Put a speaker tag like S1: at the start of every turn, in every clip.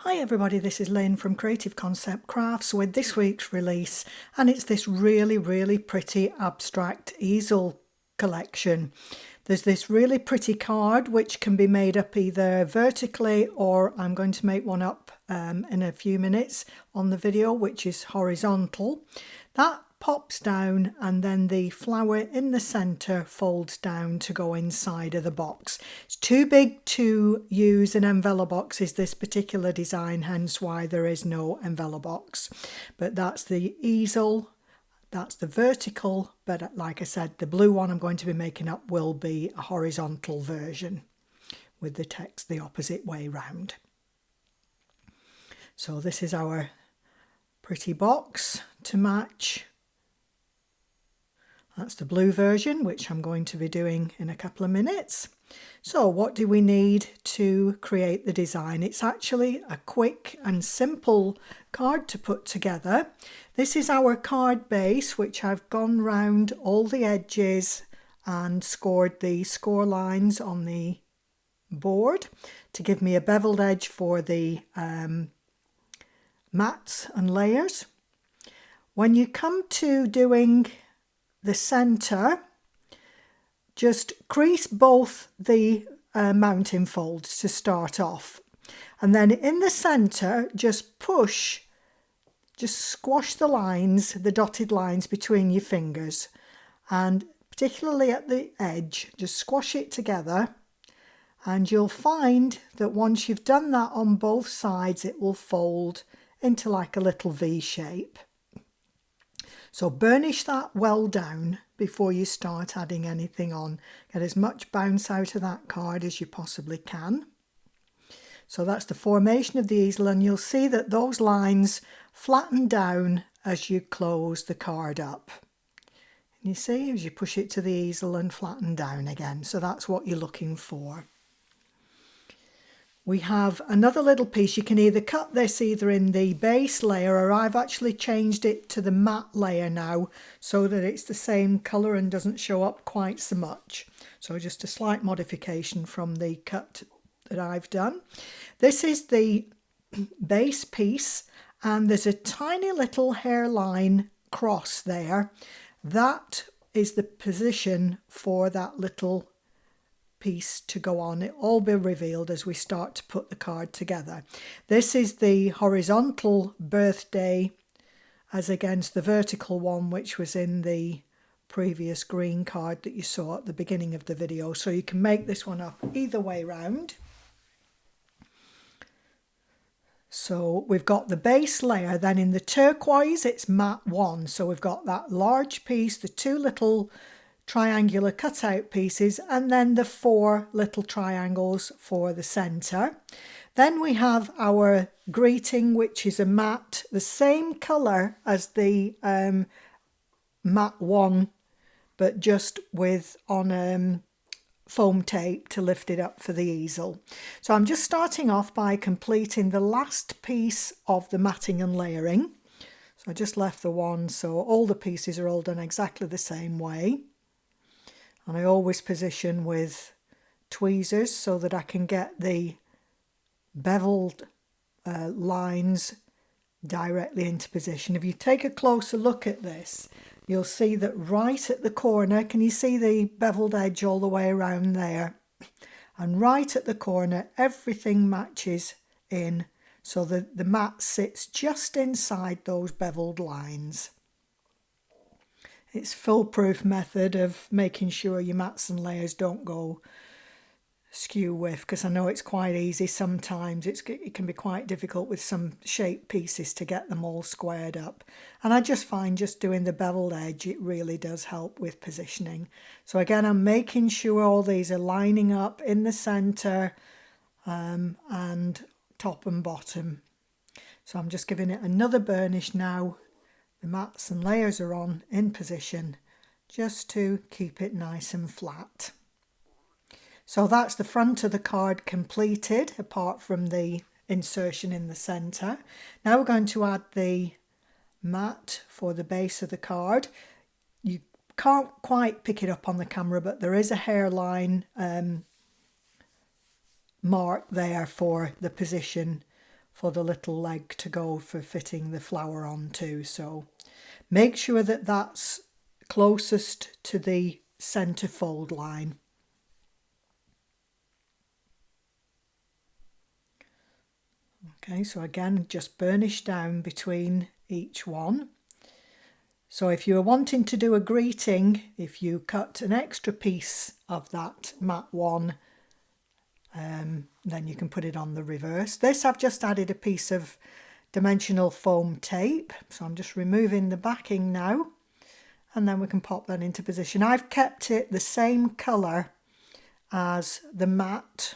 S1: Hi everybody, this is Lynn from Creative Concept Crafts with this week's release, and it's this really pretty abstract easel collection. There's this really pretty card which can be made up either vertically, or I'm going to make one up in a few minutes on the video, which is horizontal. That pops down and then the flower in the centre folds down to go inside of the box. It's too big to use an envelope box is this particular design, hence why there is no envelope box. But that's the easel, that's the vertical, but like I said, the blue one I'm going to be making up will be a horizontal version with the text the opposite way round. So this is our pretty box to match. That's the blue version, which I'm going to be doing in a couple of minutes. So what do we need to create the design? It's actually a quick and simple card to put together. This is our card base, which I've gone round all the edges and scored the score lines on the board to give me a beveled edge for the mats and layers. When you come to doing the centre, just crease both the mounting folds to start off, and then in the centre just squash the lines, the dotted lines between your fingers, and particularly at the edge just squash it together, and you'll find that once you've done that on both sides it will fold into like a little V shape. So burnish that well down before you start adding anything on. Get as much bounce out of that card as you possibly can. So that's the formation of the easel, and you'll see that those lines flatten down as you close the card up. And you see as you push it to the easel and flatten down again. So that's what you're looking for. We have another little piece. You can either cut this either in the base layer, or I've actually changed it to the matte layer now so that it's the same colour and doesn't show up quite so much. So just a slight modification from the cut that I've done. This is the base piece, and there's a tiny little hairline cross there. That is the position for that little piece to go on. It all be revealed as we start to put the card together. This is the horizontal birthday as against the vertical one, which was in the previous green card that you saw at the beginning of the video. So you can make this one up either way round. So we've got the base layer, then in the turquoise it's matte 1. So we've got that large piece, the two little triangular cutout pieces, and then the 4 little triangles for the centre. Then we have our greeting, which is a matte, the same colour as the matte 1, but just with on foam tape to lift it up for the easel. So I'm just starting off by completing the last piece of the matting and layering. So I just left the one, so all the pieces are all done exactly the same way. And I always position with tweezers so that I can get the beveled lines directly into position. If you take a closer look at this, you'll see that right at the corner, can you see the beveled edge all the way around there? And right at the corner, everything matches in, so that the mat sits just inside those beveled lines. It's a foolproof method of making sure your mats and layers don't go skew with, because I know it's quite easy sometimes. It can be quite difficult with some shaped pieces to get them all squared up. And I just find just doing the beveled edge, it really does help with positioning. So again, I'm making sure all these are lining up in the centre and top and bottom. So I'm just giving it another burnish now. The mats and layers are on in position just to keep it nice and flat. So that's the front of the card completed, apart from the insertion in the centre. Now we're going to add the mat for the base of the card. You can't quite pick it up on the camera, but there is a hairline mark there for the position for the little leg to go for fitting the flower onto. So make sure that that's closest to the centre fold line. Okay, so again, just burnish down between each one. So if you're wanting to do a greeting, if you cut an extra piece of that matte one, then you can put it on the reverse. This I've just added a piece of dimensional foam tape, so I'm just removing the backing now, and then we can pop that into position. I've kept it the same colour as the matte.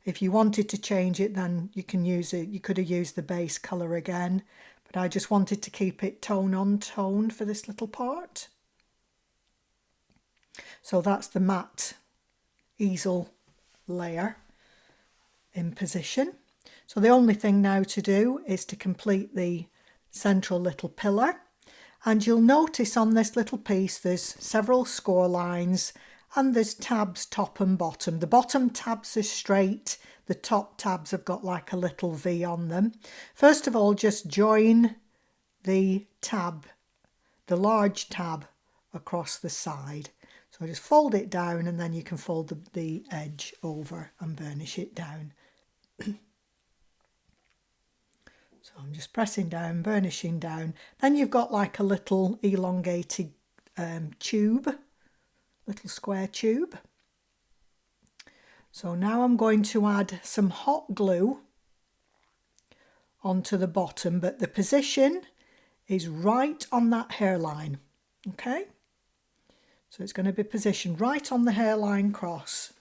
S1: If you wanted to change it, then you can use it. You could have used the base colour again, but I just wanted to keep it tone on tone for this little part. So that's the matte easel layer in position. So the only thing now to do is to complete the central little pillar, and you'll notice on this little piece there's several score lines and there's tabs top and bottom. The bottom tabs are straight, the top tabs have got like a little V on them. First of all, just join the tab, the large tab, across the side. So just fold it down, and then you can fold the edge over and burnish it down. So I'm just pressing down, burnishing down. Then you've got like a little elongated tube, little square tube. So now I'm going to add some hot glue onto the bottom, but the position is right on that hairline, okay? So it's going to be positioned right on the hairline cross.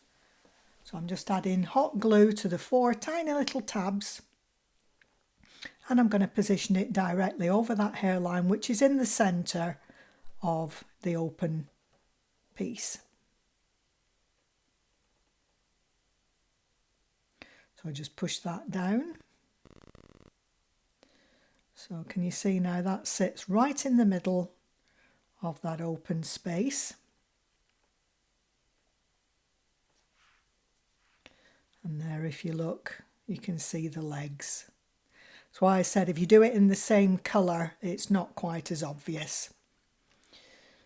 S1: So I'm just adding hot glue to the 4 tiny little tabs, and I'm going to position it directly over that hairline, which is in the centre of the open piece. So I just push that down. So can you see now that sits right in the middle of that open space. And there, if you look, you can see the legs. That's why I said if you do it in the same colour, it's not quite as obvious.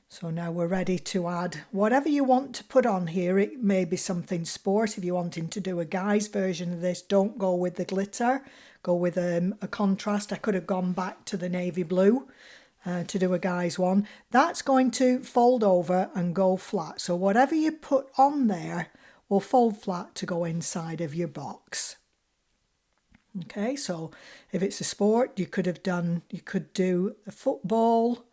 S1: So now we're ready to add whatever you want to put on here. It may be something sport. If you're wanting to do a guy's version of this, don't go with the glitter. Go with a contrast. I could have gone back to the navy blue to do a guy's one. That's going to fold over and go flat. So whatever you put on there will fold flat to go inside of your box. Okay, so if it's a sport, you could do a football.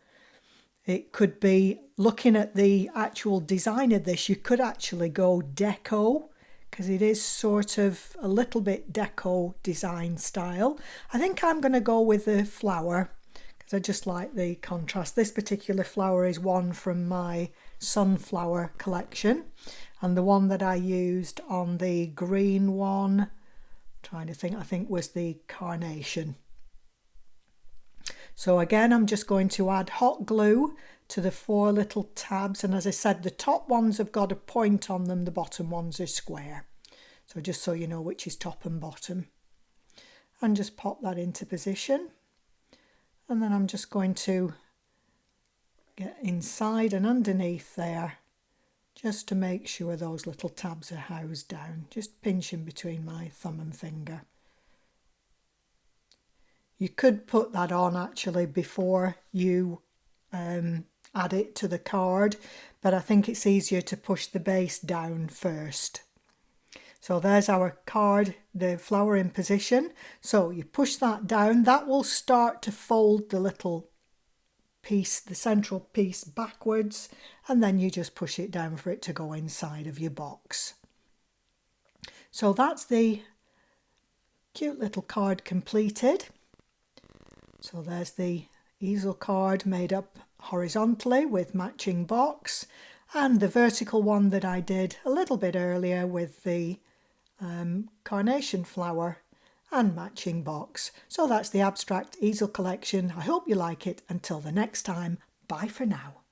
S1: It could be, looking at the actual design of this, you could actually go deco, because it is sort of a little bit deco design style. I think I'm going to go with the flower, because I just like the contrast. This particular flower is one from my sunflower collection, and the one that I used on the green one, I think was the carnation. So again, I'm just going to add hot glue to the 4 little tabs, and as I said, the top ones have got a point on them, the bottom ones are square. So just so you know which is top and bottom. And just pop that into position. And then I'm just going to get inside and underneath there, just to make sure those little tabs are housed down. Just pinching between my thumb and finger. You could put that on actually before you add it to the card, but I think it's easier to push the base down first. So there's our card, the flower in position. So you push that down, that will start to fold the little piece, the central piece, backwards, and then you just push it down for it to go inside of your box. So that's the cute little card completed. So there's the easel card made up horizontally with matching box, and the vertical one that I did a little bit earlier with the carnation flower and matching box. So that's the abstract easel collection. I hope you like it. Until the next time, bye for now.